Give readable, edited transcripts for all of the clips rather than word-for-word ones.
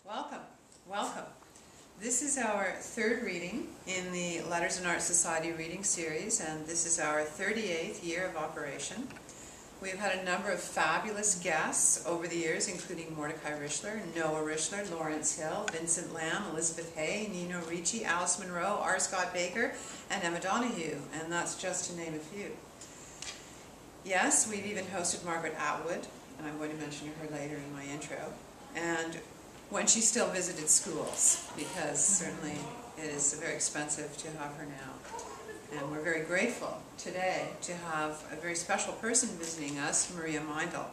Welcome, welcome. This is our third reading in the Letters and Art Society reading series, and this is our 38th year of operation. We've had a number of fabulous guests over the years, including Mordecai Richler, Noah Richler, Lawrence Hill, Vincent Lamb, Elizabeth Hay, Nino Ricci, Alice Monroe, R. Scott Baker, and Emma Donahue, and that's just to name a few. Yes, we've even hosted Margaret Atwood, and I'm going to mention her later in my intro, and when she still visited schools, because certainly it is very expensive to have her now. And we're very grateful today to have a very special person visiting us, Maria Meindl.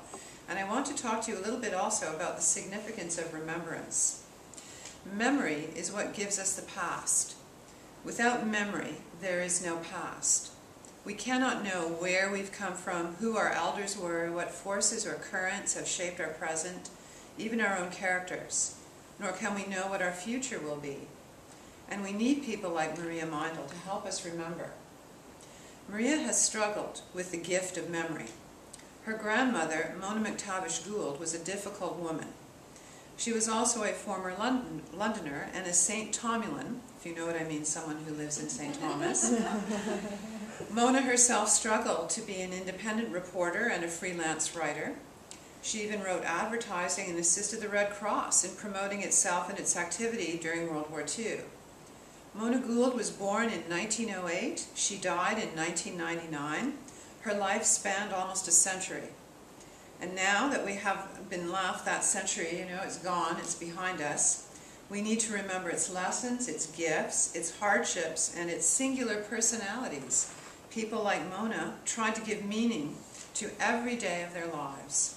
And I want to talk to you a little bit also about the significance of remembrance. Memory is what gives us the past. Without memory, there is no past. We cannot know where we've come from, who our elders were, what forces or currents have shaped our present, even our own characters, nor can we know what our future will be. And we need people like Maria Meindl to help us remember. Maria has struggled with the gift of memory. Her grandmother, Mona McTavish Gould, was a difficult woman. She was also a former Londoner and a St. Tomulan, if you know what I mean, someone who lives in St. Thomas. Mona herself struggled to be an independent reporter and a freelance writer. She even wrote advertising and assisted the Red Cross in promoting itself and its activity during World War II. Mona Gould was born in 1908. She died in 1999. Her life spanned almost a century. And now that we have been left that century, it's gone, it's behind us, we need to remember its lessons, its gifts, its hardships, and its singular personalities. People like Mona tried to give meaning to every day of their lives.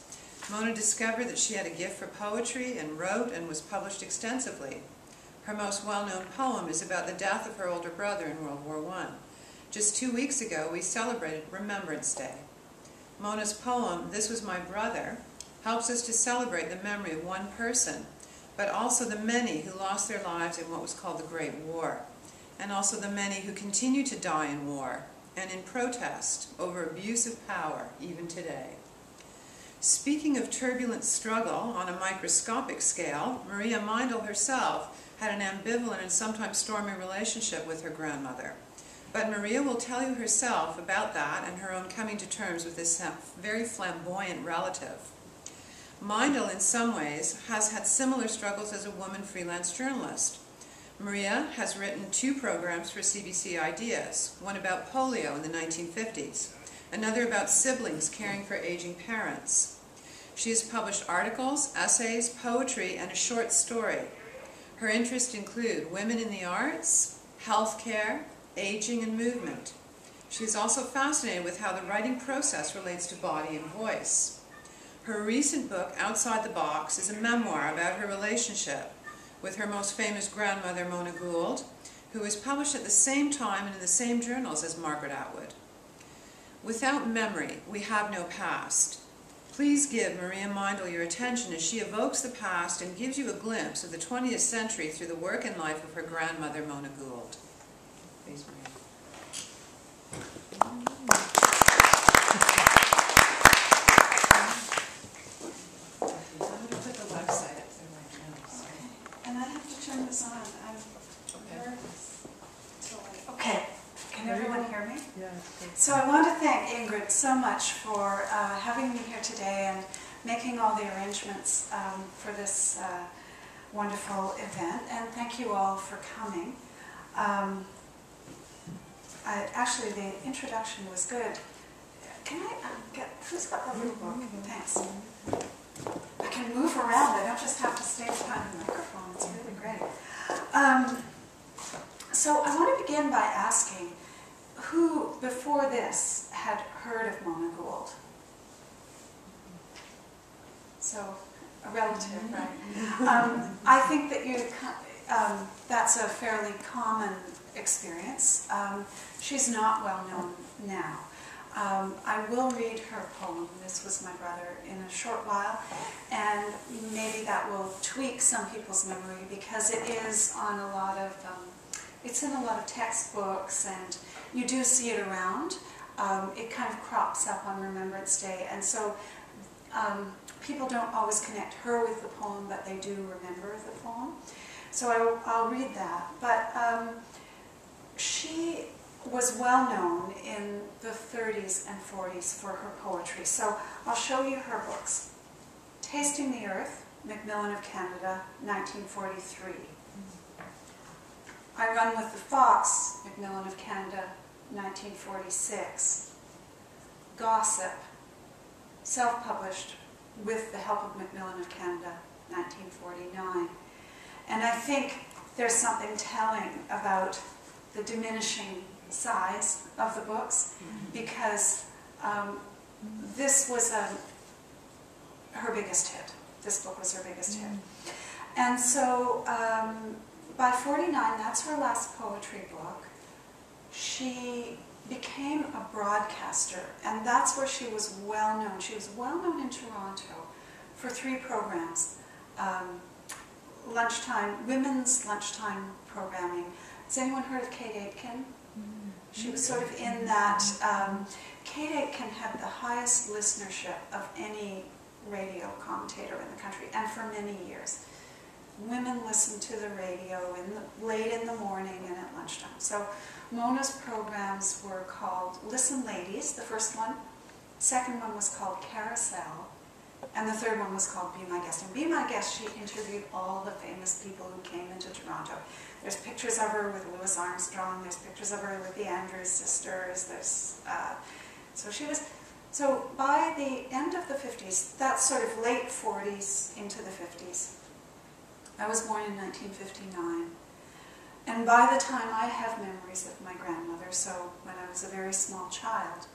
Mona discovered that she had a gift for poetry and wrote and was published extensively. Her most well-known poem is about the death of her older brother in World War I. Just 2 weeks ago, we celebrated Remembrance Day. Mona's poem, This Was My Brother, helps us to celebrate the memory of one person, but also the many who lost their lives in what was called the Great War, and also the many who continue to die in war and in protest over abuse of power, even today. Speaking of turbulent struggle on a microscopic scale, Maria Meindl herself had an ambivalent and sometimes stormy relationship with her grandmother. But Maria will tell you herself about that and her own coming to terms with this very flamboyant relative. Meindl, in some ways, has had similar struggles as a woman freelance journalist. Maria has written 2 programs for CBC Ideas, one about polio in the 1950s, another about siblings caring for aging parents. She has published articles, essays, poetry, and a short story. Her interests include women in the arts, healthcare, aging, and movement. She is also fascinated with how the writing process relates to body and voice. Her recent book, Outside the Box, is a memoir about her relationship with her most famous grandmother, Mona Gould, who was published at the same time and in the same journals as Margaret Atwood. Without memory, we have no past. Please give Maria Meindl your attention as she evokes the past and gives you a glimpse of the 20th century through the work and life of her grandmother, Mona Gould. Please, Maria. I'm going to put the website up there right now. And I have to turn this on. I'm nervous. Okay. Can everyone hear me? Yeah. So I want to thank Ingrid so much for having me here today and making all the arrangements for this wonderful event. And thank you all for coming. Actually, the introduction was good. Can I who's got the little book? Thanks. I can move around. I don't just have to stay behind the microphone. It's really great. So I want to begin by asking, who before this had heard of Mona Gould? So, a relative, right? I think that that's a fairly common experience. She's not well known now. I will read her poem, This Was My Brother, in a short while, and maybe that will tweak some people's memory because it is on a lot of it's in a lot of textbooks, and you do see it around. It kind of crops up on Remembrance Day, and so people don't always connect her with the poem, but they do remember the poem. So I'll read that. But she was well known in the 30s and 40s for her poetry. So I'll show you her books. Tasting the Earth, Macmillan of Canada, 1943. I Run with the Fox, Macmillan of Canada, 1946. Gossip, self-published with the help of Macmillan of Canada, 1949. And I think there's something telling about the diminishing size of the books, because this was her biggest hit. This book was her biggest hit. And so by 49, that's her last poetry book, she became a broadcaster, and that's where she was well known. She was well known in Toronto for 3 programs. Lunchtime, women's lunchtime programming. Has anyone heard of Kate Aitken? She was sort of in that. Kate Aitken had the highest listenership of any radio commentator in the country, and for many years. Women listened to the radio late in the morning and at lunchtime. So Mona's programs were called Listen Ladies, the first one. The second one was called Carousel. And the third one was called Be My Guest. And Be My Guest, she interviewed all the famous people who came into Toronto. There's pictures of her with Louis Armstrong. There's pictures of her with the Andrews sisters. So by the end of the 50s, that's sort of late 40s into the 50s. I was born in 1959. And by the time I have memories of my grandmother, so when I was a very small child,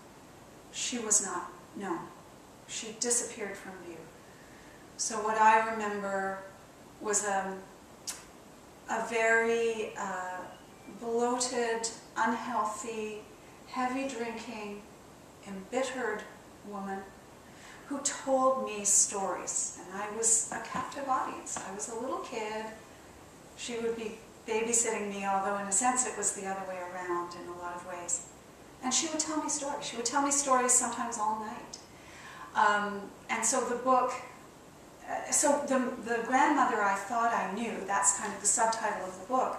she was not known. She disappeared from view. So what I remember was a very bloated, unhealthy, heavy drinking, embittered woman who told me stories. And I was a captive audience. I was a little kid. She would be babysitting me, although in a sense it was the other way around in a lot of ways. And she would tell me stories. She would tell me stories sometimes all night. And so the book, the grandmother I thought I knew, that's kind of the subtitle of the book,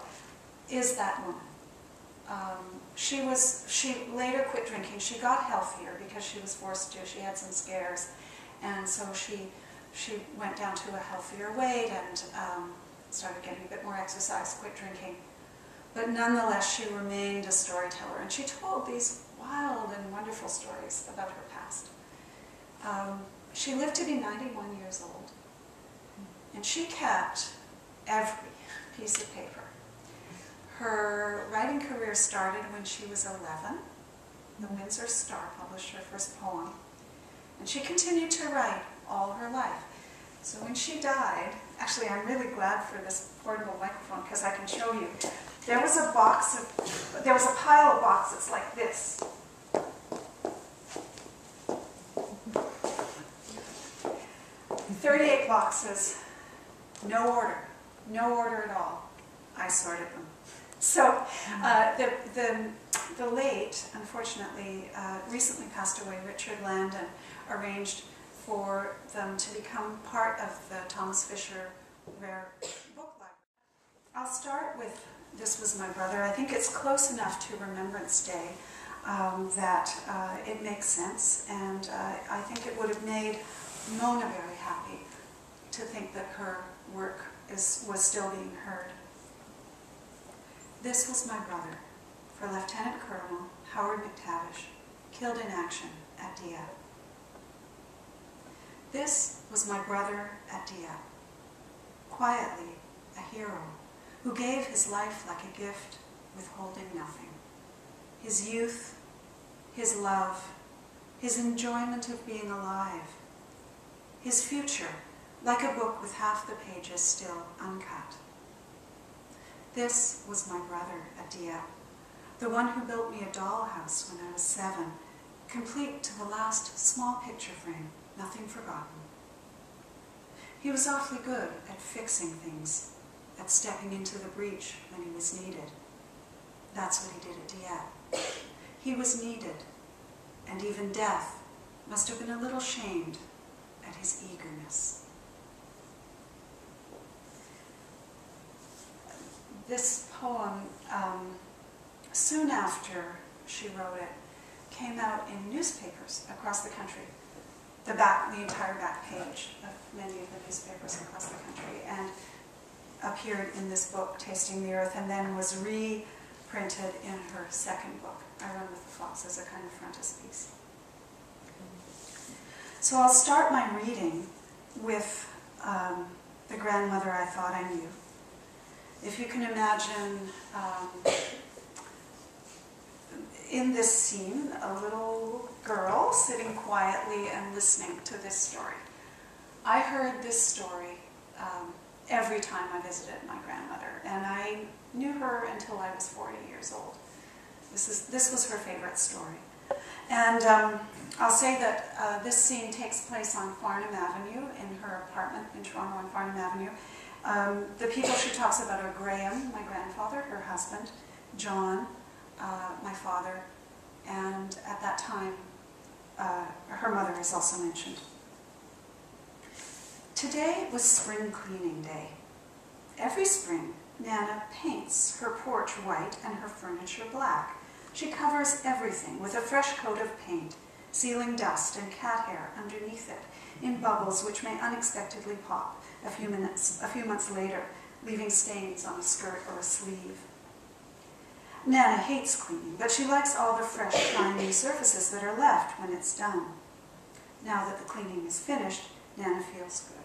is that woman. She later quit drinking. She got healthier because she was forced to. She had some scares. And so she went down to a healthier weight and started getting a bit more exercise, quit drinking. But nonetheless, she remained a storyteller. And she told these wild and wonderful stories about her past. She lived to be 91 years old. And she kept every piece of paper. Her writing career started when she was 11. The Windsor Star published her first poem. And she continued to write all her life. So when she died, actually I'm really glad for this portable microphone because I can show you. There was a pile of boxes like this. "38 boxes, no order at all. I sorted them." So the late, unfortunately, recently passed away, Richard Landon arranged for them to become part of the Thomas Fisher Rare Book Library. I'll start with "This Was My Brother." I think it's close enough to Remembrance Day that it makes sense, and I think it would have made Mona very happy to think that her work was still being heard. "This was my brother, for Lieutenant Colonel Howard McTavish, killed in action at Dieppe. This was my brother at Dieppe, quietly a hero, who gave his life like a gift, withholding nothing. His youth, his love, his enjoyment of being alive, his future, like a book with half the pages still uncut. This was my brother at Dieppe, the one who built me a dollhouse when I was 7, complete to the last small picture frame, nothing forgotten. He was awfully good at fixing things, at stepping into the breach when he was needed. That's what he did at Dieppe. He was needed, and even death must have been a little shamed at his eagerness. This poem, soon after she wrote it, came out in newspapers across the country. The entire back page of many of the newspapers across the country, and appeared in this book, Tasting the Earth, and then was reprinted in her second book, I Run with the Fox, as a kind of frontispiece. So I'll start my reading with the grandmother I thought I knew. If you can imagine, in this scene, a little girl sitting quietly and listening to this story. I heard this story every time I visited my grandmother, and I knew her until I was 40 years old. This was her favorite story. And I'll say that this scene takes place on Farnham Avenue, in her apartment in Toronto on Farnham Avenue. The people she talks about are Graham, my grandfather, her husband, John, my father, and at that time, her mother is also mentioned. Today was spring cleaning day. Every spring, Nana paints her porch white and her furniture black. She covers everything with a fresh coat of paint, sealing dust and cat hair underneath it in bubbles which may unexpectedly pop a few months later, leaving stains on a skirt or a sleeve. Nana hates cleaning, but she likes all the fresh, shiny surfaces that are left when it's done. Now that the cleaning is finished, Nana feels good.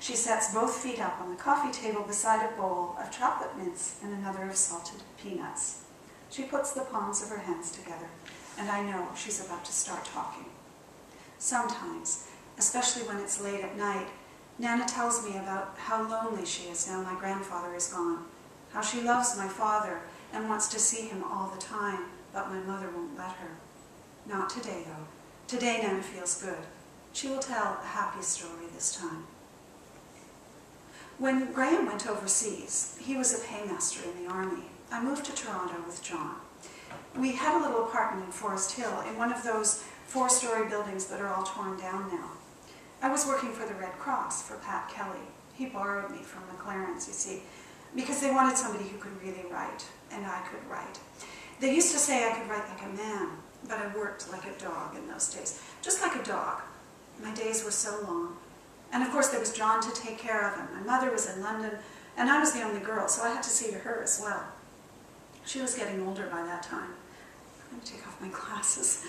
She sets both feet up on the coffee table beside a bowl of chocolate mints and another of salted peanuts. She puts the palms of her hands together, and I know she's about to start talking. Sometimes, especially when it's late at night, Nana tells me about how lonely she is now my grandfather is gone, how she loves my father and wants to see him all the time, but my mother won't let her. Not today, though. Today Nana feels good. She will tell a happy story this time. When Graham went overseas, he was a paymaster in the army. I moved to Toronto with John. We had a little apartment in Forest Hill in one of those 4-story buildings that are all torn down now. I was working for the Red Cross for Pat Kelly. He borrowed me from McLaren's, you see, because they wanted somebody who could really write, and I could write. They used to say I could write like a man, but I worked like a dog in those days, just like a dog. My days were so long. And of course there was John to take care of him. My mother was in London, and I was the only girl, so I had to see to her as well. She was getting older by that time. I'm going to take off my glasses.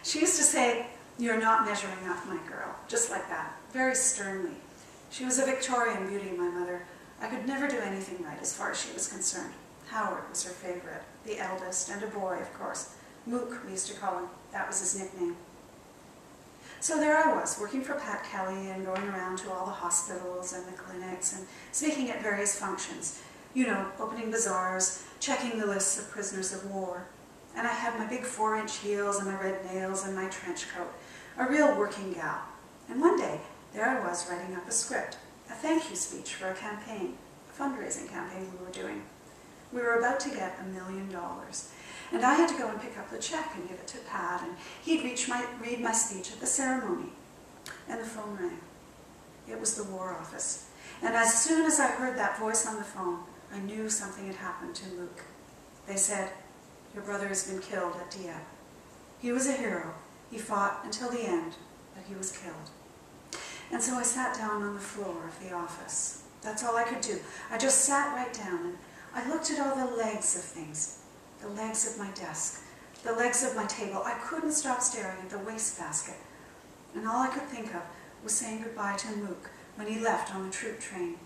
She used to say, "You're not measuring up, my girl," just like that, very sternly. She was a Victorian beauty, my mother. I could never do anything right as far as she was concerned. Howard was her favorite, the eldest, and a boy, of course. Mook, we used to call him. That was his nickname. So there I was, working for Pat Kelly and going around to all the hospitals and the clinics and speaking at various functions. You know, opening bazaars, checking the lists of prisoners of war. And I had my big 4-inch heels and my red nails and my trench coat. A real working gal. And one day, there I was writing up a script, a thank you speech for a campaign, a fundraising campaign we were doing. We were about to get $1 million. And I had to go and pick up the check and give it to Pat, and he'd read my speech at the ceremony. And the phone rang. It was the War Office. And as soon as I heard that voice on the phone, I knew something had happened to Luke. They said, "Your brother has been killed at Dieppe." He was a hero. He fought until the end, but he was killed. And so I sat down on the floor of the office. That's all I could do. I just sat right down, and I looked at all the legs of things. The legs of my desk, the legs of my table. I couldn't stop staring at the wastebasket. And all I could think of was saying goodbye to Mook when he left on the troop train.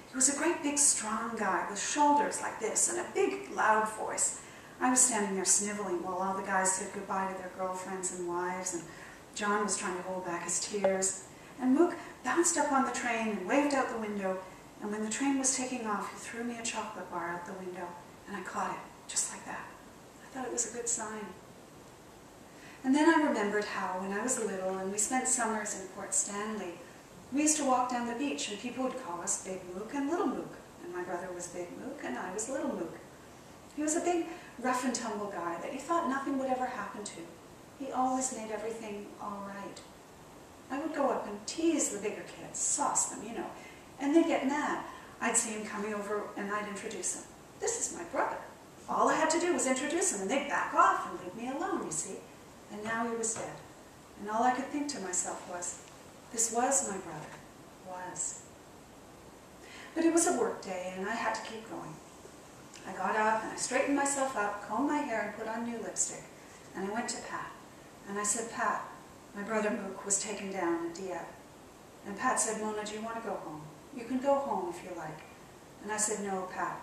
He was a great big strong guy with shoulders like this and a big loud voice. I was standing there sniveling while all the guys said goodbye to their girlfriends and wives, and John was trying to hold back his tears. And Mook bounced up on the train and waved out the window, and when the train was taking off, he threw me a chocolate bar out the window, and I caught it. Just like that. I thought it was a good sign. And then I remembered how, when I was little and we spent summers in Port Stanley, we used to walk down the beach and people would call us Big Mook and Little Mook. And my brother was Big Mook and I was Little Mook. He was a big, rough and tumble guy that you thought nothing would ever happen to. He always made everything all right. I would go up often tease the bigger kids, sauce them, you know, and they'd get mad. I'd see him coming over and I'd introduce him. This is my brother. All I had to do was introduce him and they'd back off and leave me alone, you see. And now he was dead. And all I could think to myself was, this was my brother. Was. But it was a work day and I had to keep going. I got up and I straightened myself up, combed my hair and put on new lipstick. And I went to Pat. And I said, Pat, my brother Mook was taken down in Dieppe. And Pat said, Mona, do you want to go home? You can go home if you like. And I said, no, Pat.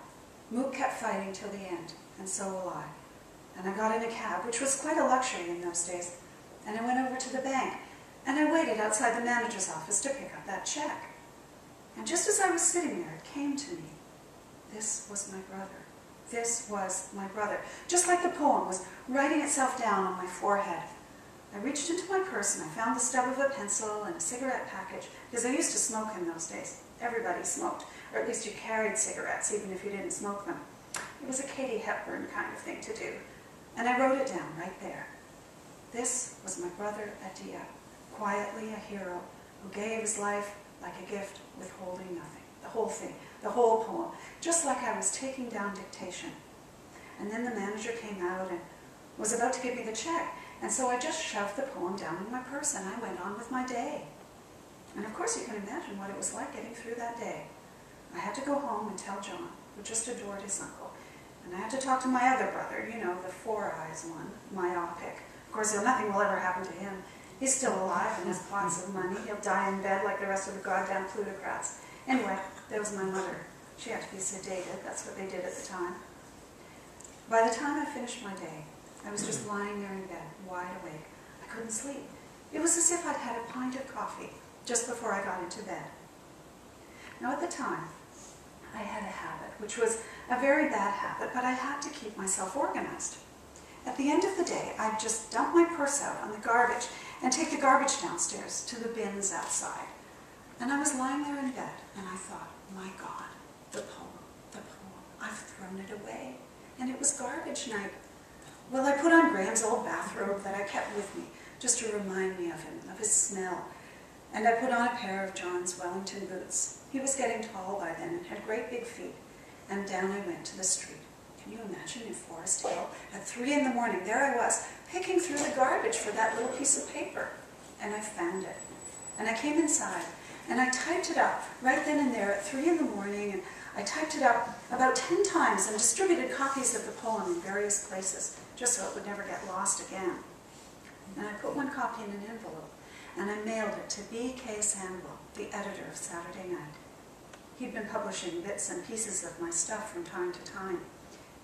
Mook kept fighting till the end, and so will I. And I got in a cab, which was quite a luxury in those days, and I went over to the bank, and I waited outside the manager's office to pick up that check. And just as I was sitting there, it came to me. This was my brother. This was my brother. Just like the poem was writing itself down on my forehead. I reached into my purse and I found the stub of a pencil and a cigarette package, because I used to smoke in those days. Everybody smoked, or at least you carried cigarettes, even if you didn't smoke them. It was a Katie Hepburn kind of thing to do. And I wrote it down right there. This was my brother at Dieppe, quietly a hero, who gave his life like a gift, withholding nothing. The whole thing, the whole poem, just like I was taking down dictation. And then the manager came out and was about to give me the check, and so I just shoved the poem down in my purse and I went on with my day. And of course you can imagine what it was like getting through that day. I had to go home and tell John, who just adored his uncle. And I had to talk to my other brother, you know, the Four Eyes one, myopic. Of course, nothing will ever happen to him. He's still alive and has lots of money. He'll die in bed like the rest of the goddamn plutocrats. Anyway, there was my mother. She had to be sedated. That's what they did at the time. By the time I finished my day, I was just lying there in bed, wide awake. I couldn't sleep. It was as if I'd had a pint of coffee just before I got into bed. Now at the time, I had a habit, which was a very bad habit, but I had to keep myself organized. At the end of the day, I'd just dump my purse out on the garbage and take the garbage downstairs to the bins outside. And I was lying there in bed, and I thought, my God, the poem, I've thrown it away. And it was garbage night. Well, I put on Graham's old bathrobe that I kept with me, just to remind me of him, of his smell. And I put on a pair of John's Wellington boots. He was getting tall by then and had great big feet. And down I went to the street. Can you imagine in Forest Hill? At 3 in the morning, there I was, picking through the garbage for that little piece of paper. And I found it. And I came inside, and I typed it up right then and there at 3 in the morning, and I typed it up about 10 times and distributed copies of the poem in various places, just so it would never get lost again. And I put one copy in an envelope, and I mailed it to B.K. Sandwell, the editor of Saturday Night. He'd been publishing bits and pieces of my stuff from time to time.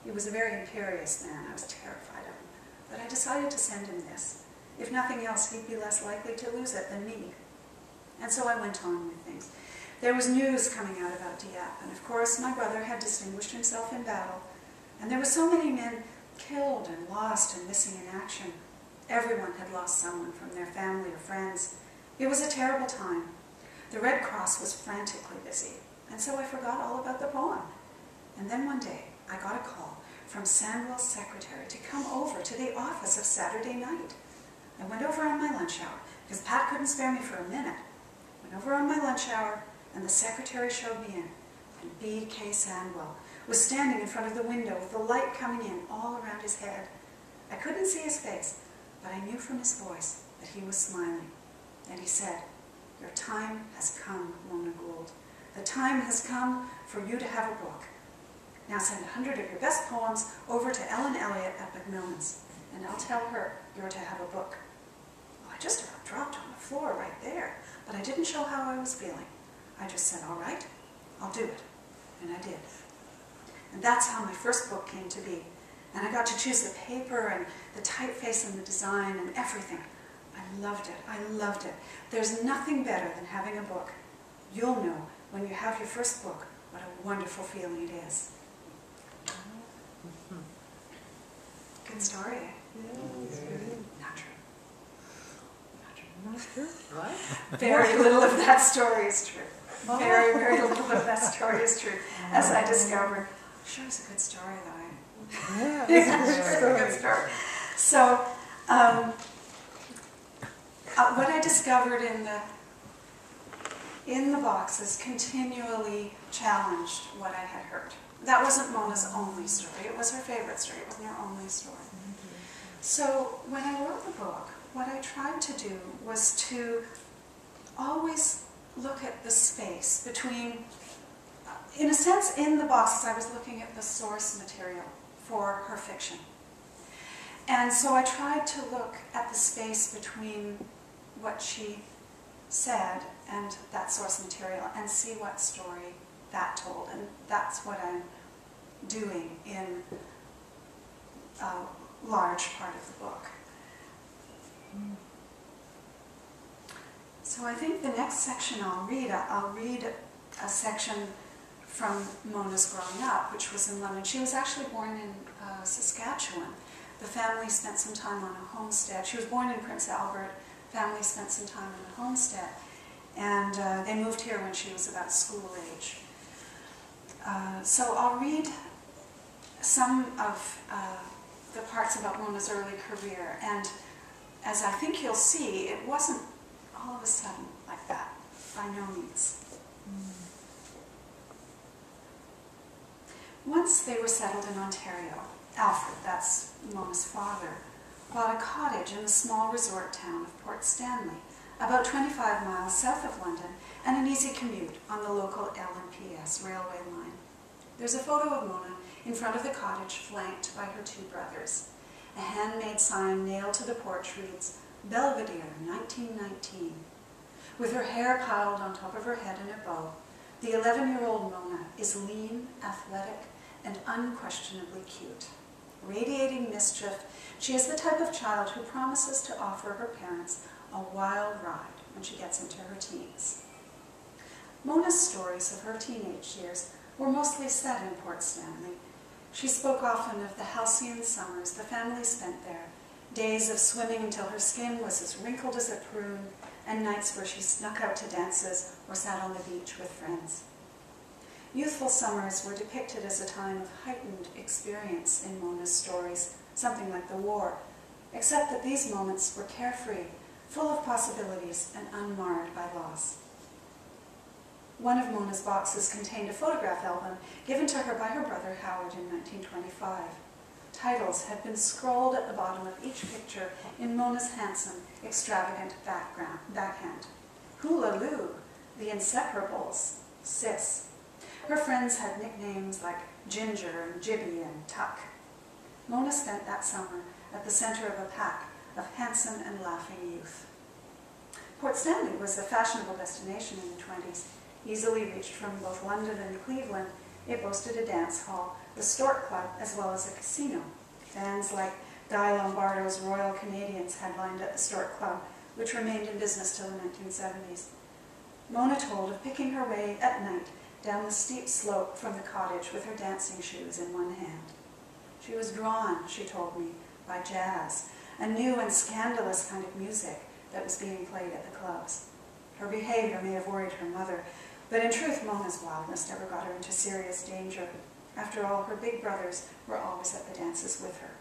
He was a very imperious man. I was terrified of him. But I decided to send him this. If nothing else, he'd be less likely to lose it than me. And so I went on with things. There was news coming out about Dieppe, and of course my brother had distinguished himself in battle. And there were so many men killed and lost and missing in action. Everyone had lost someone from their family or friends. It was a terrible time. The Red Cross was frantically busy, and so I forgot all about the poem. And then one day, I got a call from Sandwell's secretary to come over to the office of Saturday Night. I went over on my lunch hour, because Pat couldn't spare me for a minute. Went over on my lunch hour, and the secretary showed me in. And B.K. Sandwell was standing in front of the window with the light coming in all around his head. I couldn't see his face, but I knew from his voice that he was smiling. And he said, "Your time has come, Mona Gould. The time has come for you to have a book. Now send 100 of your best poems over to Ellen Elliott at Macmillan's, and I'll tell her you're to have a book." Well, I just about dropped on the floor right there, but I didn't show how I was feeling. I just said, "All right, I'll do it." And I did. And that's how my first book came to be. And I got to choose the paper and the typeface and the design and everything. I loved it. I loved it. There's nothing better than having a book. You'll know when you have your first book what a wonderful feeling it is. Good story, eh? Not true. Not true, right? Very little of that story is true. Very, very little of that story is true. As I discovered, sure it's a good story though. Yeah, It's a good story. So, what I discovered in the in the boxes continually challenged what I had heard. That wasn't Mona's only story. It was her favorite story. It wasn't her only story. So when I wrote the book, what I tried to do was to always look at the space between, in a sense, in the boxes, I was looking at the source material for her fiction. And so I tried to look at the space between what she said and that source material and see what story that told. And that's what I'm doing in a large part of the book. So I think the next section I'll read a section from Mona's growing up, which was in London. She was actually born in Saskatchewan. The family spent some time on a homestead. She was born in Prince Albert. Family spent some time on a homestead. And they moved here when she was about school age. So I'll read some of the parts about Mona's early career. And as I think you'll see, it wasn't all of a sudden like that, by no means. Once they were settled in Ontario, Alfred, that's Mona's father, bought a cottage in the small resort town of Port Stanley, about 25 miles south of London, and an easy commute on the local L&PS railway line. There's a photo of Mona in front of the cottage, flanked by her two brothers. A handmade sign nailed to the porch reads, "Belvedere, 1919. With her hair piled on top of her head in a bow, the 11-year-old Mona is lean, athletic, and unquestionably cute. Radiating mischief, she is the type of child who promises to offer her parents a wild ride when she gets into her teens." Mona's stories of her teenage years were mostly set in Port Stanley. She spoke often of the halcyon summers the family spent there, days of swimming until her skin was as wrinkled as a prune, and nights where she snuck out to dances or sat on the beach with friends. Youthful summers were depicted as a time of heightened experience in Mona's stories, something like the war, except that these moments were carefree, full of possibilities and unmarred by loss. One of Mona's boxes contained a photograph album given to her by her brother Howard in 1925. Titles had been scrolled at the bottom of each picture in Mona's handsome, extravagant backhand. Hula Loo, The Inseparables, Sis. Her friends had nicknames like Ginger and Jibby and Tuck. Mona spent that summer at the center of a pack of handsome and laughing youth. Port Stanley was a fashionable destination in the 20s. Easily reached from both London and Cleveland, it boasted a dance hall, the Stork Club, as well as a casino. Bands like Guy Lombardo's Royal Canadians headlined at the Stork Club, which remained in business till the 1970s. Mona told of picking her way at night down the steep slope from the cottage with her dancing shoes in one hand. She was drawn, she told me, by jazz, a new and scandalous kind of music that was being played at the clubs. Her behavior may have worried her mother, but in truth, Mona's wildness never got her into serious danger. After all, her big brothers were always at the dances with her.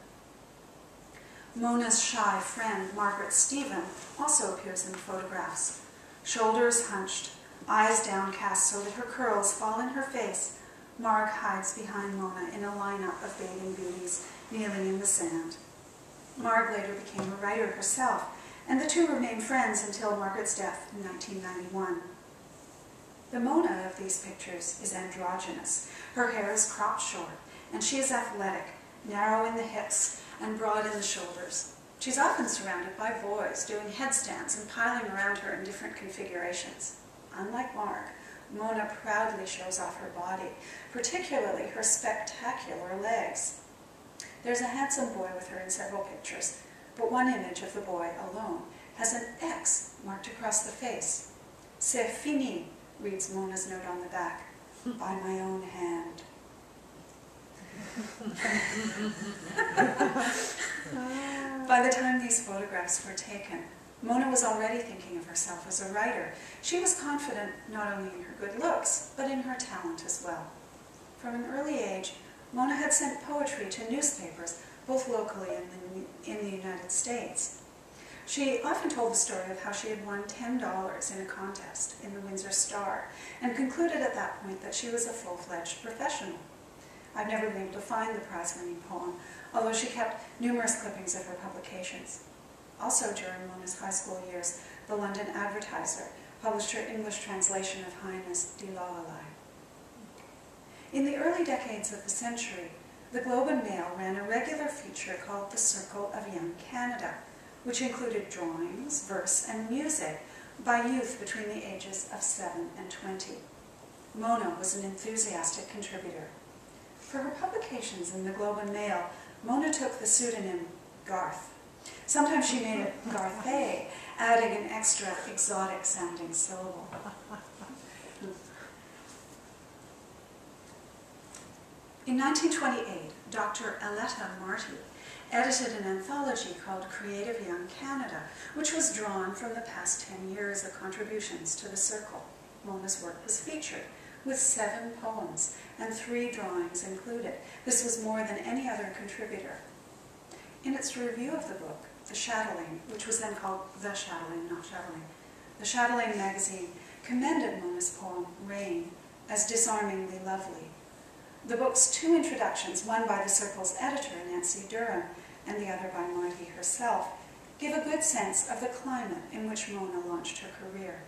Mona's shy friend, Margaret Stephen, also appears in the photographs. Shoulders hunched, eyes downcast so that her curls fall in her face, Marg hides behind Mona in a lineup of bathing beauties kneeling in the sand. Marg later became a writer herself, and the two remained friends until Margaret's death in 1991. The Mona of these pictures is androgynous. Her hair is cropped short, and she is athletic, narrow in the hips and broad in the shoulders. She's often surrounded by boys doing headstands and piling around her in different configurations. Unlike Marg, Mona proudly shows off her body, particularly her spectacular legs. There's a handsome boy with her in several pictures, but one image of the boy alone has an X marked across the face. "C'est fini," reads Mona's note on the back, "by my own hand." By the time these photographs were taken, Mona was already thinking of herself as a writer. She was confident not only in her good looks, but in her talent as well. From an early age, Mona had sent poetry to newspapers, both locally and in the United States. She often told the story of how she had won $10 in a contest in the Windsor Star and concluded at that point that she was a full-fledged professional. I've never been able to find the prize-winning poem, although she kept numerous clippings of her publications. Also during Mona's high school years, the London Advertiser published her English translation of Heine's Die Lorelei. In the early decades of the century, the Globe and Mail ran a regular feature called The Circle of Young Canada, which included drawings, verse, and music by youth between the ages of 7 and 20. Mona was an enthusiastic contributor. For her publications in the Globe and Mail, Mona took the pseudonym Garth. Sometimes she made it Garthay, adding an extra exotic-sounding syllable. In 1928, Dr. Aletta Marty edited an anthology called Creative Young Canada, which was drawn from the past 10 years of contributions to the Circle. Mona's work was featured, with 7 poems and 3 drawings included. This was more than any other contributor. In its review of the book, The Chatelaine, which was then called The Chatelaine, not Chatelaine, the Chatelaine magazine commended Mona's poem, Rain, as disarmingly lovely. The book's 2 introductions, one by the Circle's editor, Nancy Durham, and the other by Marty herself, give a good sense of the climate in which Mona launched her career.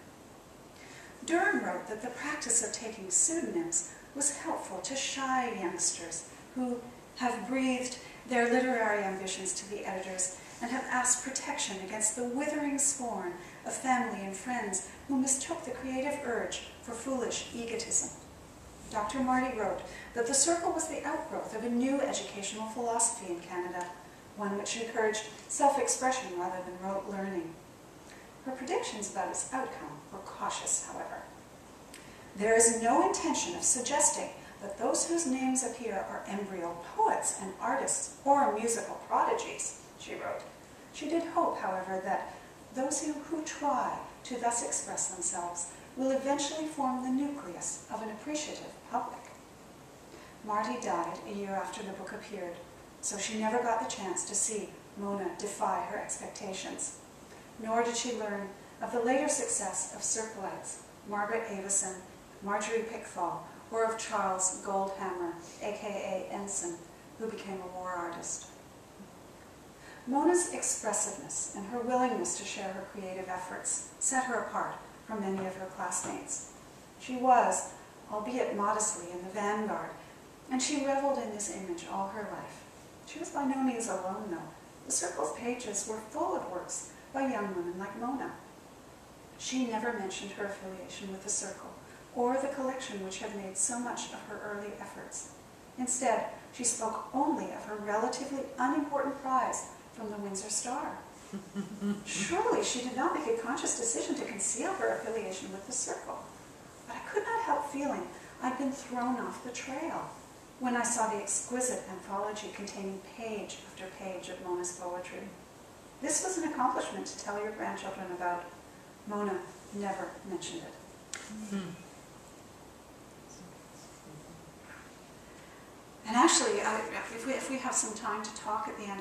Durham wrote that the practice of taking pseudonyms was helpful to shy youngsters who have breathed their literary ambitions to the editors and have asked protection against the withering scorn of family and friends who mistook the creative urge for foolish egotism. Dr. Marty wrote that the Circle was the outgrowth of a new educational philosophy in Canada, one which encouraged self-expression rather than rote learning. Her predictions about its outcome were cautious, however. There is no intention of suggesting that those whose names appear are embryo poets and artists or musical prodigies, she wrote. She did hope, however, that those who try to thus express themselves will eventually form the nucleus of an appreciative public. Marty died a year after the book appeared, so she never got the chance to see Mona defy her expectations. Nor did she learn of the later success of Circleites, Margaret Avison, Marjorie Pickthall, or of Charles Goldhammer, aka Ensign, who became a war artist. Mona's expressiveness and her willingness to share her creative efforts set her apart from many of her classmates. She was, albeit modestly, in the vanguard, and she reveled in this image all her life. She was by no means alone, though. The Circle's pages were full of works by young women like Mona. She never mentioned her affiliation with the Circle, or the collection which had made so much of her early efforts. Instead, she spoke only of her relatively unimportant prize from the Windsor Star. Surely she did not make a conscious decision to conceal her affiliation with the Circle. But I could not help feeling I'd been thrown off the trail when I saw the exquisite anthology containing page after page of Mona's poetry. This was an accomplishment to tell your grandchildren about. Mona never mentioned it. And actually, if we have some time to talk at the end,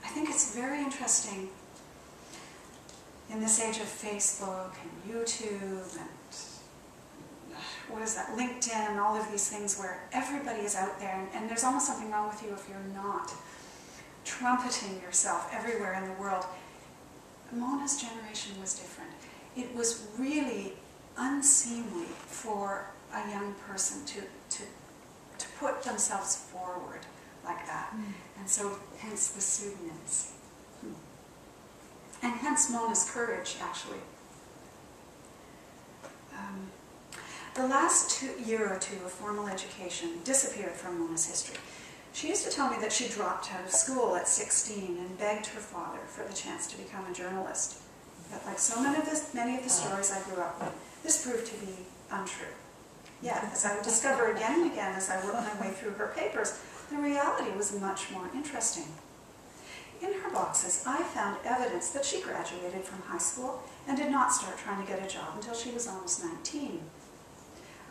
I think it's very interesting in this age of Facebook and YouTube and what is that, LinkedIn, all of these things where everybody is out there, and there's almost something wrong with you if you're not trumpeting yourself everywhere in the world. Mona's generation was different. It was really unseemly for a young person to put themselves forward like that. And so hence the pseudonyms. And hence Mona's courage, actually. The last year or two of formal education disappeared from Mona's history. She used to tell me that she dropped out of school at 16 and begged her father for the chance to become a journalist. But like so many of the stories I grew up with, this proved to be untrue. Yet, as I would discover again and again as I worked my way through her papers, the reality was much more interesting. In her boxes, I found evidence that she graduated from high school and did not start trying to get a job until she was almost 19.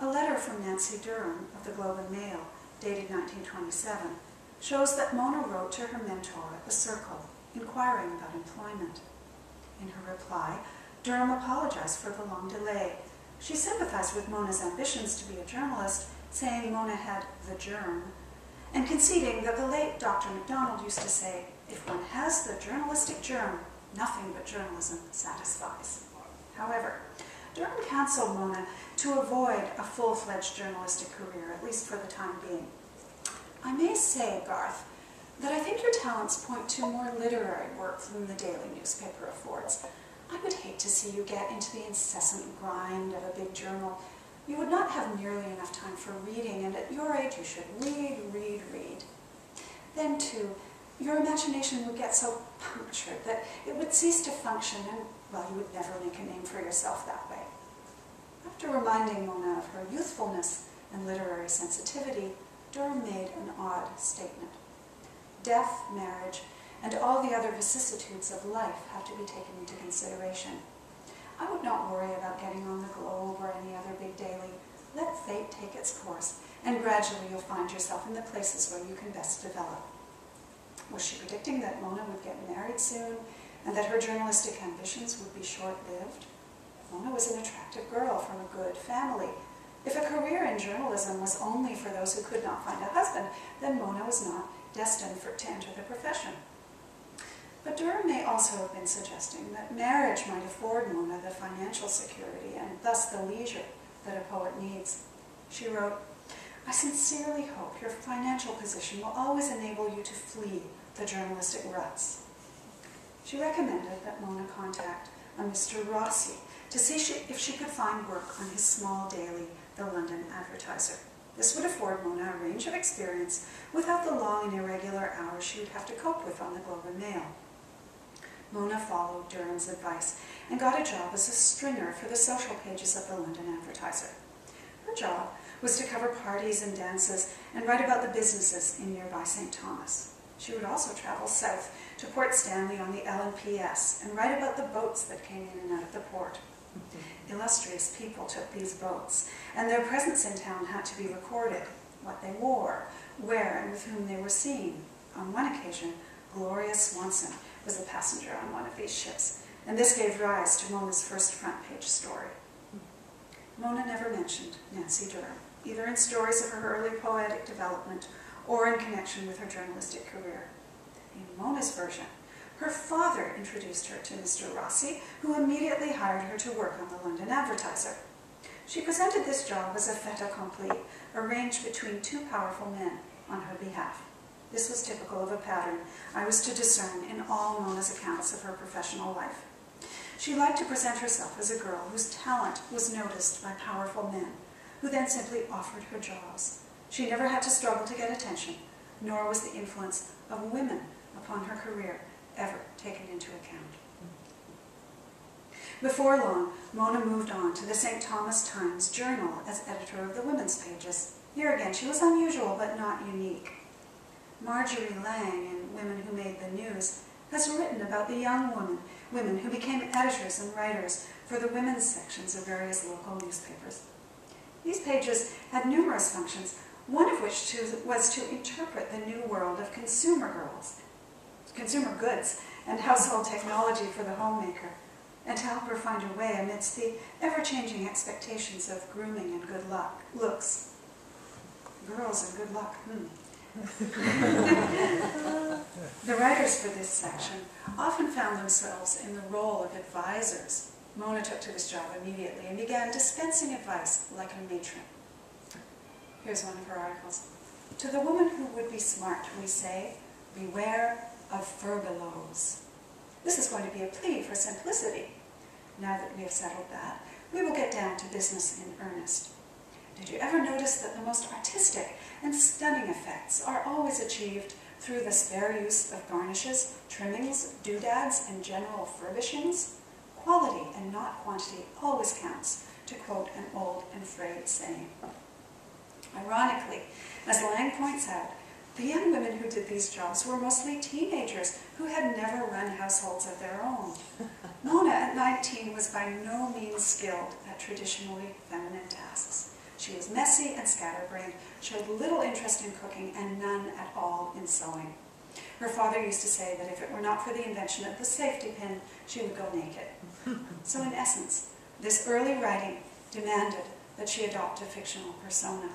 A letter from Nancy Durham of the Globe and Mail, dated 1927, shows that Mona wrote to her mentor at the Circle, inquiring about employment. In her reply, Durham apologized for the long delay. She sympathized with Mona's ambitions to be a journalist, saying Mona had the germ, and conceding that the late Dr. MacDonald used to say, if one has the journalistic germ, nothing but journalism satisfies. However, Durham counseled Mona to avoid a full-fledged journalistic career, at least for the time being. I may say, Garth, that I think your talents point to more literary work than the daily newspaper affords. I would hate to see you get into the incessant grind of a big journal. You would not have nearly enough time for reading, and at your age you should read, read, read. Then, too, your imagination would get so punctured that it would cease to function, and, well, you would never make a name for yourself that way. After reminding Mona of her youthfulness and literary sensitivity, Durham made an odd statement. Death, marriage, and all the other vicissitudes of life have to be taken into consideration. I would not worry about getting on the Globe or any other big daily. Let fate take its course, and gradually you'll find yourself in the places where you can best develop. Was she predicting that Mona would get married soon, and that her journalistic ambitions would be short-lived? Mona was an attractive girl from a good family. If a career in journalism was only for those who could not find a husband, then Mona was not destined to enter the profession. But Durham may also have been suggesting that marriage might afford Mona the financial security and thus the leisure that a poet needs. She wrote, I sincerely hope your financial position will always enable you to flee the journalistic ruts. She recommended that Mona contact a Mr. Rossi to see if she could find work on his small daily, the London Advertiser. This would afford Mona a range of experience without the long and irregular hours she would have to cope with on the Globe and Mail. Mona followed Durham's advice and got a job as a stringer for the social pages of the London Advertiser. Her job was to cover parties and dances and write about the businesses in nearby St. Thomas. She would also travel south to Port Stanley on the LNPS and write about the boats that came in and out of the port. Illustrious people took these boats, and their presence in town had to be recorded, what they wore, where and with whom they were seen. On one occasion, Gloria Swanson was a passenger on one of these ships, and this gave rise to Mona's first front-page story. Mona never mentioned Nancy Durham, either in stories of her early poetic development or in connection with her journalistic career. In Mona's version, her father introduced her to Mr. Rossi, who immediately hired her to work on the London Advertiser. She presented this job as a fait accompli, arranged between two powerful men on her behalf. This was typical of a pattern I was to discern in all Mona's accounts of her professional life. She liked to present herself as a girl whose talent was noticed by powerful men, who then simply offered her jobs. She never had to struggle to get attention, nor was the influence of women upon her career ever taken into account. Before long, Mona moved on to the St. Thomas Times Journal as editor of the women's pages. Here again, she was unusual but not unique. Marjorie Lang, in Women Who Made the News, has written about the young women who became editors and writers for the women's sections of various local newspapers. These pages had numerous functions, one of which was to interpret the new world of consumer goods, and household technology for the homemaker, and to help her find her way amidst the ever-changing expectations of grooming and good looks. Girls and good luck, The writers for this section often found themselves in the role of advisors. Mona took to this job immediately and began dispensing advice like a matron. Here's one of her articles. To the woman who would be smart, we say, beware of furbelows. This is going to be a plea for simplicity. Now that we have settled that, we will get down to business in earnest. Did you ever notice that the most artistic and stunning effects are always achieved through the spare use of garnishes, trimmings, doodads, and general furbishings? Quality and not quantity always counts, to quote an old and frayed saying. Ironically, as Lang points out, the young women who did these jobs were mostly teenagers who had never run households of their own. Mona, at 19, was by no means skilled at traditionally feminine tasks. She was messy and scatterbrained, showed little interest in cooking, and none at all in sewing. Her father used to say that if it were not for the invention of the safety pin, she would go naked. So in essence, this early writing demanded that she adopt a fictional persona.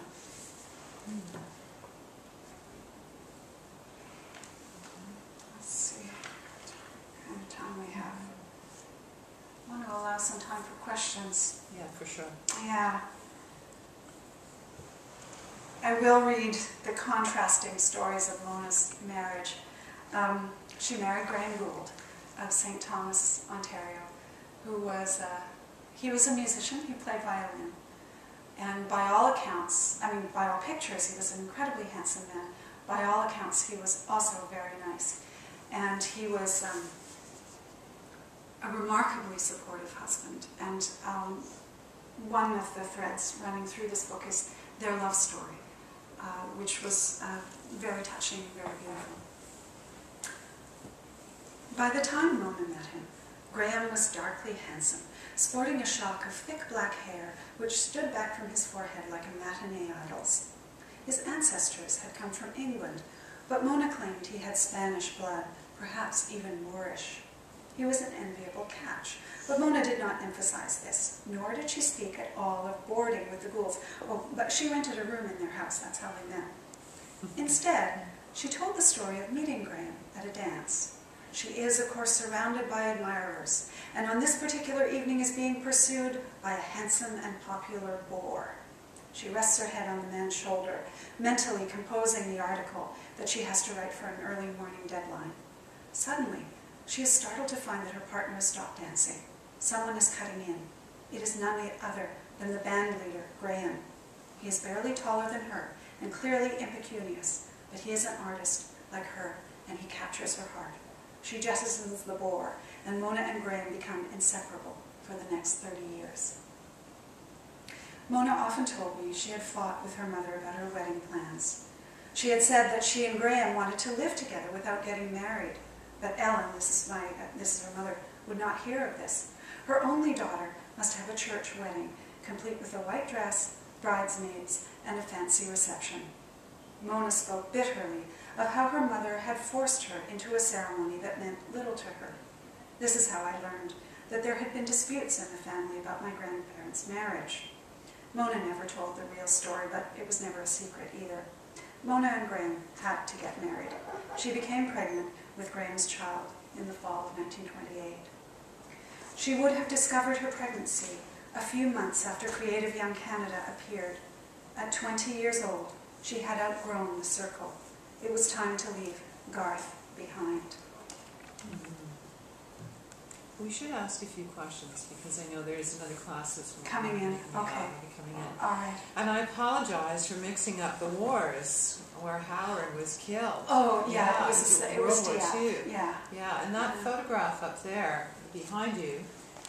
Let's see what kind of time we have. I want to allow some time for questions. Yeah, for sure. Yeah. I will read the contrasting stories of Mona's marriage. She married Graham Gould of St. Thomas, Ontario, who was, he was a musician, he played violin. And by all accounts, I mean by all pictures, he was an incredibly handsome man. By all accounts, he was also very nice. And he was a remarkably supportive husband. And one of the threads running through this book is their love story, which was very touching and very beautiful. By the time Mona met him, Graham was darkly handsome, sporting a shock of thick black hair which stood back from his forehead like a matinee idol's. His ancestors had come from England, but Mona claimed he had Spanish blood, perhaps even Moorish. He was an enviable catch, but Mona did not emphasize this, nor did she speak at all of boarding with the Goulds. Oh, but she rented a room in their house, that's how they met. Instead, she told the story of meeting Graham at a dance. She is, of course, surrounded by admirers, and on this particular evening is being pursued by a handsome and popular bore. She rests her head on the man's shoulder, mentally composing the article that she has to write for an early morning deadline. Suddenly, she is startled to find that her partner has stopped dancing. Someone is cutting in. It is none other than the band leader, Graham. He is barely taller than her and clearly impecunious, but he is an artist like her, and he captures her heart. She jettisons the bore, and Mona and Graham become inseparable for the next 30 years. Mona often told me she had fought with her mother about her wedding plans. She had said that she and Graham wanted to live together without getting married, but Ellen, this is her mother, would not hear of this. Her only daughter must have a church wedding, complete with a white dress, bridesmaids, and a fancy reception. Mona spoke bitterly of how her mother had forced her into a ceremony that meant little to her. This is how I learned that there had been disputes in the family about my grandparents' marriage. Mona never told the real story, but it was never a secret either. Mona and Graham had to get married. She became pregnant with Graham's child in the fall of 1928. She would have discovered her pregnancy a few months after Creative Young Canada appeared. At 20 years old, she had outgrown the circle. It was time to leave Garth behind. We should ask a few questions because I know there's another class that's Coming in, okay. Coming in. All right. And I apologize for mixing up the wars where Howard was killed. Oh, yeah, it was World War II. Yeah. Yeah, and that photograph up there behind you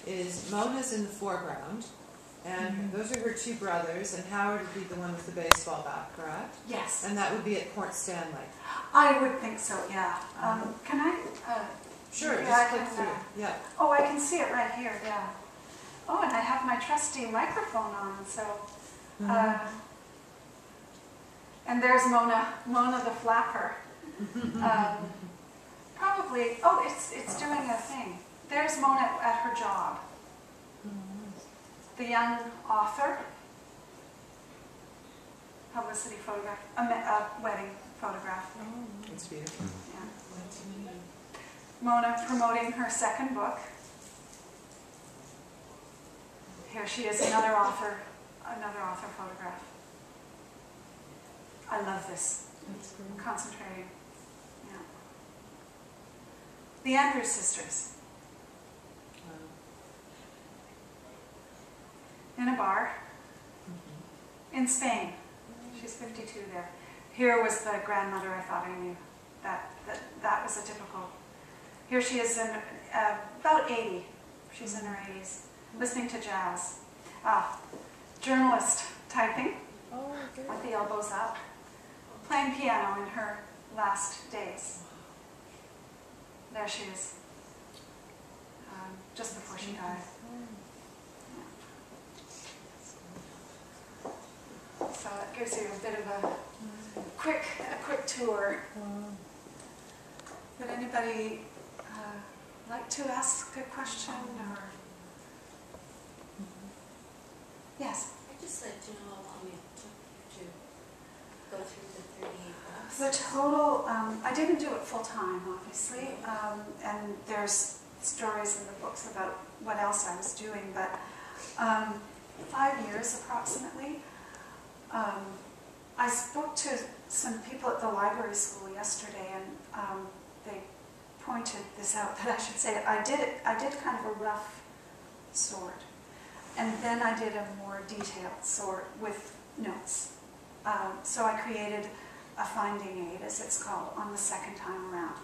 is Mona's in the foreground, and those are her two brothers, and Howard would be the one with the baseball bat, correct? Yes. And that would be at Port Stanley. I would think so, yeah. Can I? Sure, yeah, just I click can, through. Yeah. Oh, I can see it right here, yeah. Oh, and I have my trusty microphone on, so. And there's Mona the flapper. Probably, oh, it's doing a thing. There's Mona at her job. The young author. Publicity photograph, a wedding photograph. Oh, it's beautiful. Yeah. Mona promoting her second book. Here she is, another author photograph. I love this. I'm concentrating. Yeah. The Andrews sisters. In a bar in Spain. She's 52 there. Here was the grandmother I thought I knew. That was a typical. Here she is in about 80. She's in her 80s, listening to jazz. Journalist typing with the elbows up, playing piano in her last days. There she is, just before she died. So it gives you a bit of a quick tour. Would anybody like to ask a question or? Yes. I'd just like to know how long it took you to go through the 38 books. The total, I didn't do it full time, obviously, and there's stories in the books about what else I was doing, but 5 years approximately. I spoke to some people at the library school yesterday, and they pointed this out, that I should say it. I did kind of a rough sort, and then I did a more detailed sort with notes. So I created a finding aid, as it's called, on the second time around.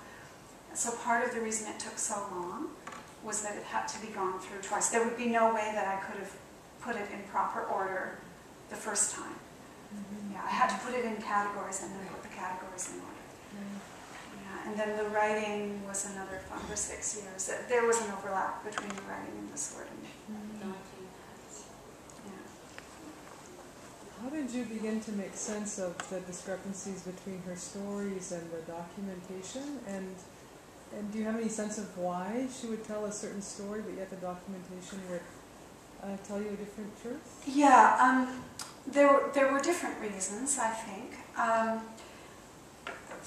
So part of the reason it took so long was that it had to be gone through twice. There would be no way that I could have put it in proper order the first time. Yeah, I had to put it in categories and then put the categories in order. Yeah, and then the writing was another 5 or 6 years. There was an overlap between the writing and the sorting. Yeah. How did you begin to make sense of the discrepancies between her stories and the documentation? And do you have any sense of why she would tell a certain story, but yet the documentation would tell you a different truth? Yeah, there were different reasons, I think.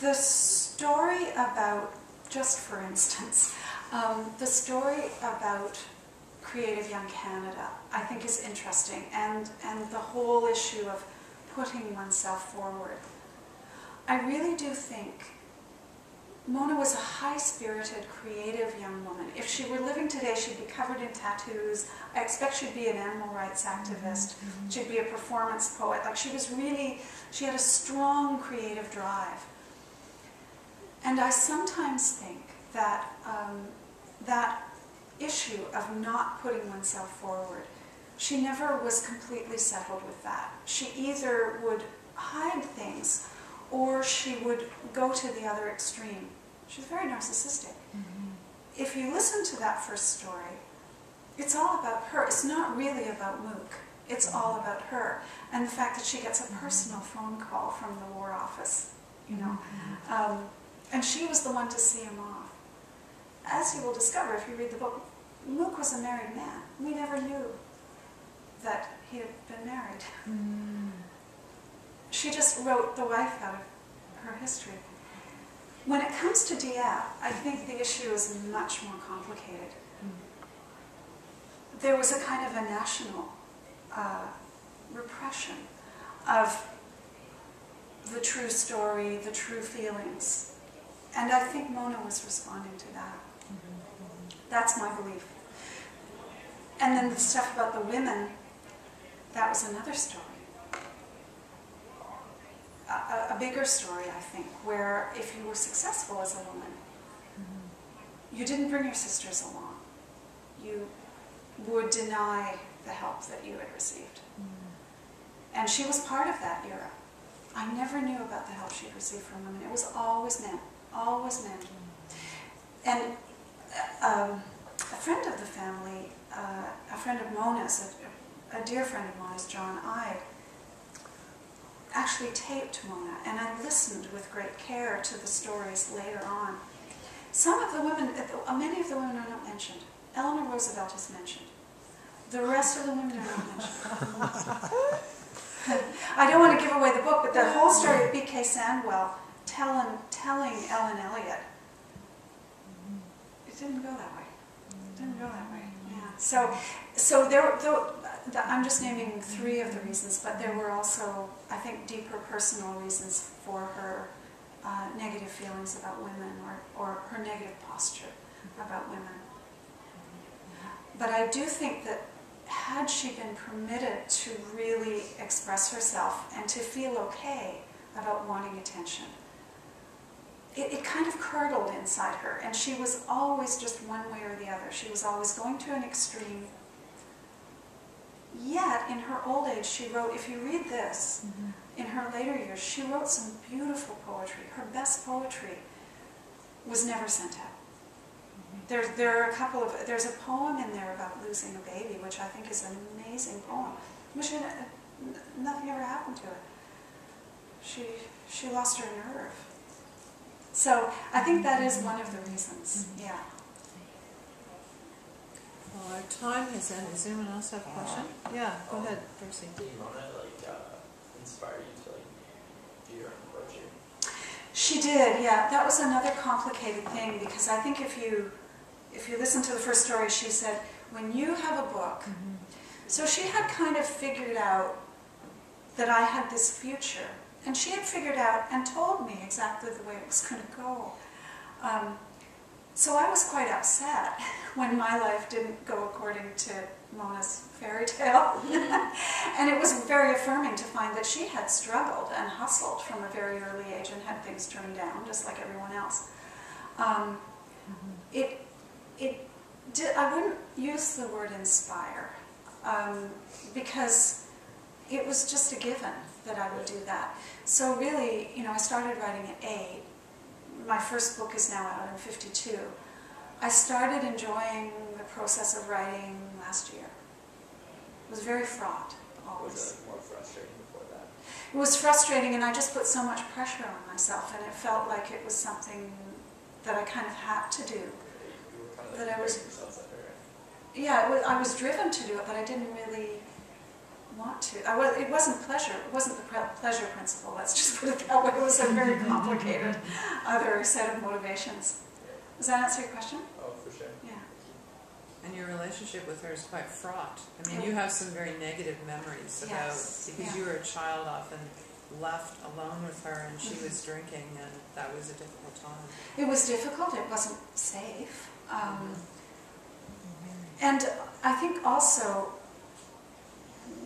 The story about, just for instance, the story about Creative Young Canada, I think, is interesting, and the whole issue of putting oneself forward. I really do think Mona was a high-spirited, creative young woman. If she were living today, she'd be covered in tattoos. I expect she'd be an animal rights activist. She'd be a performance poet. Like, she had a strong creative drive. And I sometimes think that that issue of not putting oneself forward, she never was completely settled with that. She either would hide things or she would go to the other extreme. She's very narcissistic. If you listen to that first story, it's all about her. It's not really about Mook. It's all about her. And the fact that she gets a personal phone call from the War Office, you know. And she was the one to see him off. As you will discover if you read the book, Mook was a married man. We never knew that he had been married. She just wrote the wife out of her history. When it comes to Dieppe, I think the issue is much more complicated. There was a kind of a national repression of the true story, the true feelings. And I think Mona was responding to that. That's my belief. And then the stuff about the women, that was another story. A bigger story, I think, where if you were successful as a woman, you didn't bring your sisters along. You would deny the help that you had received. And she was part of that era. I never knew about the help she'd received from women. It was always men. Always men. And a friend of the family, a friend of Mona's, a dear friend of Mona's, John I, actually taped Mona, and I listened with great care to the stories later on. Some of the women, many of the women are not mentioned. Eleanor Roosevelt is mentioned. The rest of the women are not mentioned. I don't want to give away the book, but the whole story of B.K. Sandwell telling Ellen Elliot, it didn't go that way. It didn't go that way. Yeah. So I'm just naming 3 of the reasons, but there were also, I think, deeper personal reasons for her negative feelings about women, or her negative posture about women. But I do think that had she been permitted to really express herself and to feel okay about wanting attention, it kind of curdled inside her, and she was always just one way or the other. She was always going to an extreme. Yet, in her old age, she wrote, if you read this, in her later years, she wrote some beautiful poetry. Her best poetry was never sent out. There are a couple of, there's a poem in there about losing a baby, which I think is an amazing poem. Which nothing ever happened to it. She lost her nerve. So I think that is one of the reasons, yeah. Well, our time has ended. Does anyone else have a question? Yeah, go ahead, Percy. Did Mona inspire you to do your own poetry? She did, yeah. That was another complicated thing, because I think if you listen to the first story, she said, when you have a book, so she had kind of figured out that I had this future, and she had figured out and told me exactly the way it was going to go. So I was quite upset when my life didn't go according to Mona's fairy tale. And it was very affirming to find that she had struggled and hustled from a very early age and had things turned down, just like everyone else. I wouldn't use the word inspire, because it was just a given that I would do that. So really, I started writing at 8. My first book is now out in 52. I started enjoying the process of writing last year. It was very fraught, always. Was it more frustrating before that? It was frustrating, and I just put so much pressure on myself, and it felt like it was something that I kind of had to do. You were kind of That I was- yourself at her, right? Yeah, I was driven to do it, but I didn't really want to. It wasn't pleasure. It wasn't the pleasure principle. Let's just put it that way. It was a very complicated other set of motivations. Does that answer your question? Oh, for sure. Yeah. And your relationship with her is quite fraught. I mean, you have some very negative memories about, Yes, because yeah. you were a child often left alone with her and she was drinking, and that was a difficult time. It was difficult. It wasn't safe. And I think also,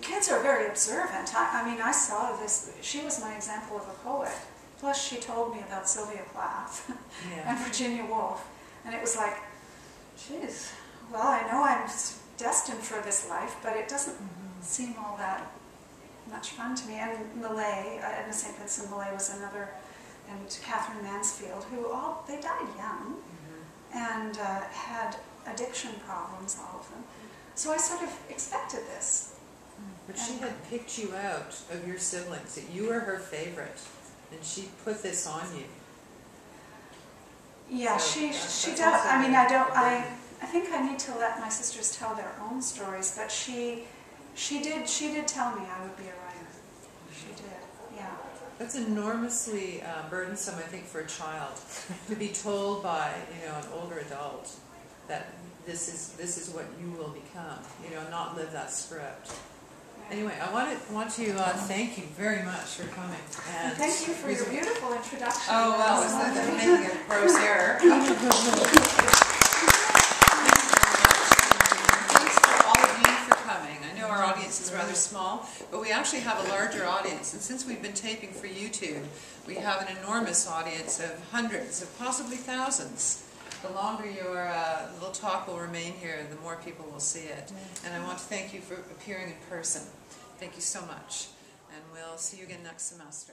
kids are very observant. I mean, I saw this. She was my example of a poet. Plus, she told me about Sylvia Plath and Virginia Woolf. And it was like, geez, well, I know I'm destined for this life, but it doesn't seem all that much fun to me. And Millay, Edna St. Vincent Millay was another, and Catherine Mansfield, who they died young and had addiction problems, all of them. So I sort of expected this. But she had picked you out of your siblings, that you were her favorite, and she put this on you. Yeah, So she that's does. also I mean, very- I think I need to let my sisters tell their own stories, but she did tell me I would be a writer. She did, yeah. That's enormously burdensome, I think, for a child to be told by an older adult that this is what you will become. Not live that script. Anyway, I want to thank you very much for coming. And Thank you for your beautiful introduction. Oh, well, it's like making a gross error. Thanks for all of you for coming. I know our audience is rather small, but we actually have a larger audience. And since we've been taping for YouTube, we have an enormous audience of hundreds, of possibly thousands. The longer your little talk will remain here, the more people will see it. And I want to thank you for appearing in person. Thank you so much. And we'll see you again next semester.